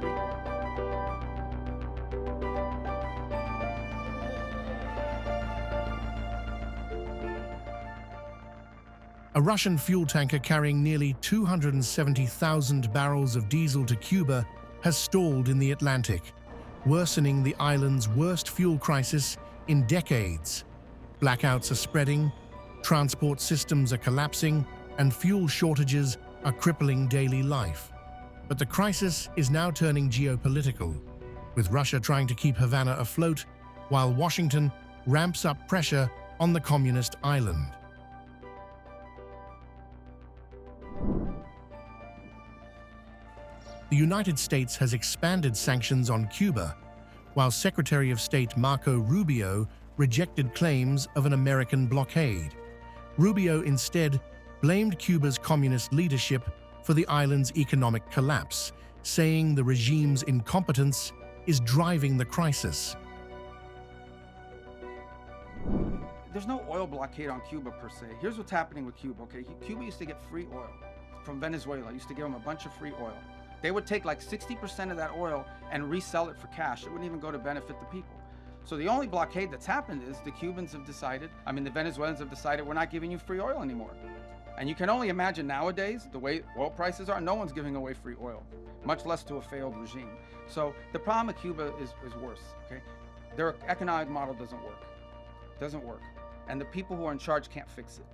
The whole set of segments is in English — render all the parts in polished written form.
free. A Russian fuel tanker carrying nearly 270,000 barrels of diesel to Cuba has stalled in the Atlantic, worsening the island's worst fuel crisis in decades. Blackouts are spreading, transport systems are collapsing, and fuel shortages are crippling daily life. But the crisis is now turning geopolitical, with Russia trying to keep Havana afloat while Washington ramps up pressure on the communist island. The United States has expanded sanctions on Cuba, while Secretary of State Marco Rubio rejected claims of an American blockade. Rubio instead blamed Cuba's communist leadership for the island's economic collapse, saying the regime's incompetence is driving the crisis. There's no oil blockade on Cuba per se. Here's what's happening with Cuba, okay? Cuba used to get free oil from Venezuela. Used to give them a bunch of free oil. They would take like 60% of that oil and resell it for cash. It wouldn't even go to benefit the people. So the only blockade that's happened is the Cubans have decided, the Venezuelans have decided we're not giving you free oil anymore. And you can only imagine nowadays, the way oil prices are, no one's giving away free oil, much less to a failed regime. So the problem with Cuba is worse, okay? Their economic model doesn't work. And the people who are in charge can't fix it.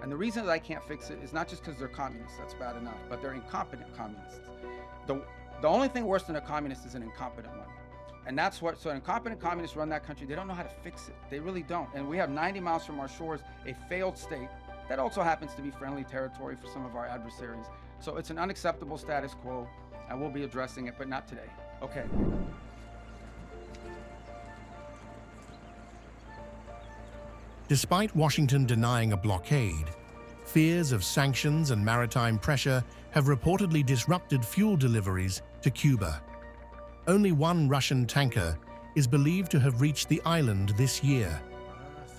And the reason that I can't fix it is not just because they're communists, that's bad enough, but they're incompetent communists. The only thing worse than a communist is an incompetent one. And that's what, so incompetent communists run that country. They don't know how to fix it. They really don't. And we have 90 miles from our shores, a failed state that also happens to be friendly territory for some of our adversaries. So it's an unacceptable status quo, and we'll be addressing it, but not today. Okay. Despite Washington denying a blockade, fears of sanctions and maritime pressure have reportedly disrupted fuel deliveries to Cuba. Only one Russian tanker is believed to have reached the island this year.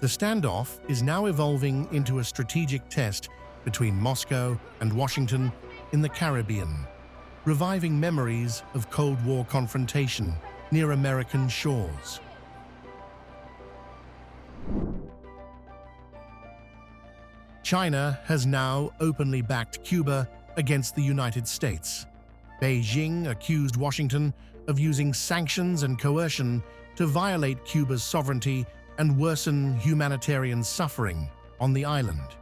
The standoff is now evolving into a strategic test between Moscow and Washington in the Caribbean, reviving memories of Cold War confrontation near American shores. China has now openly backed Cuba against the United States. Beijing accused Washington of using sanctions and coercion to violate Cuba's sovereignty and worsen humanitarian suffering on the island.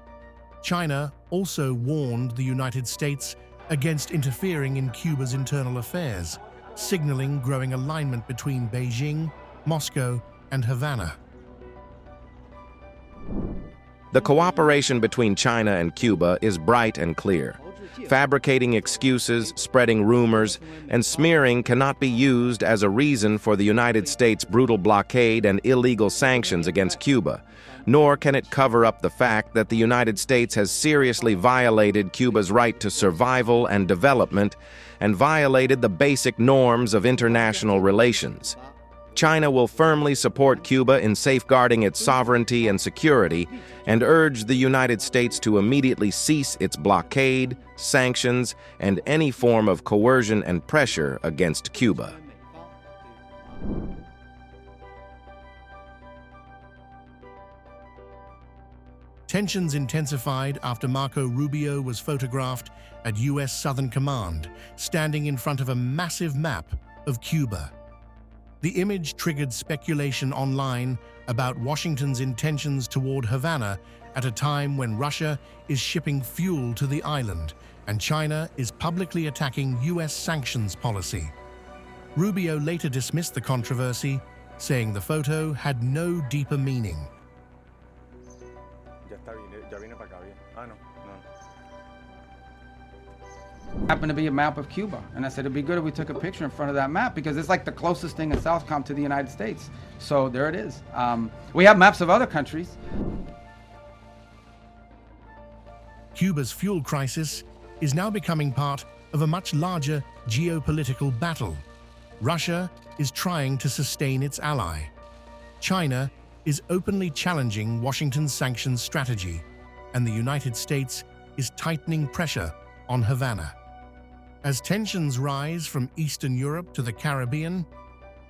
China also warned the United States against interfering in Cuba's internal affairs, signaling growing alignment between Beijing, Moscow, and Havana. The cooperation between China and Cuba is bright and clear. Fabricating excuses, spreading rumors, and smearing cannot be used as a reason for the United States' brutal blockade and illegal sanctions against Cuba, nor can it cover up the fact that the United States has seriously violated Cuba's right to survival and development and violated the basic norms of international relations. China will firmly support Cuba in safeguarding its sovereignty and security and urge the United States to immediately cease its blockade, sanctions, and any form of coercion and pressure against Cuba. Tensions intensified after Marco Rubio was photographed at U.S. Southern Command, standing in front of a massive map of Cuba. The image triggered speculation online about Washington's intentions toward Havana at a time when Russia is shipping fuel to the island and China is publicly attacking U.S. sanctions policy. Rubio later dismissed the controversy, saying the photo had no deeper meaning. Happened to be a map of Cuba, and I said it'd be good if we took a picture in front of that map because it's like the closest thing in Southcom to the United States. So there it is. We have maps of other countries. Cuba's fuel crisis is now becoming part of a much larger geopolitical battle. Russia is trying to sustain its ally. China is openly challenging Washington's sanctions strategy, and the United States is tightening pressure on Havana. As tensions rise from Eastern Europe to the Caribbean,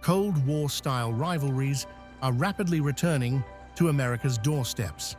Cold War-style rivalries are rapidly returning to America's doorsteps.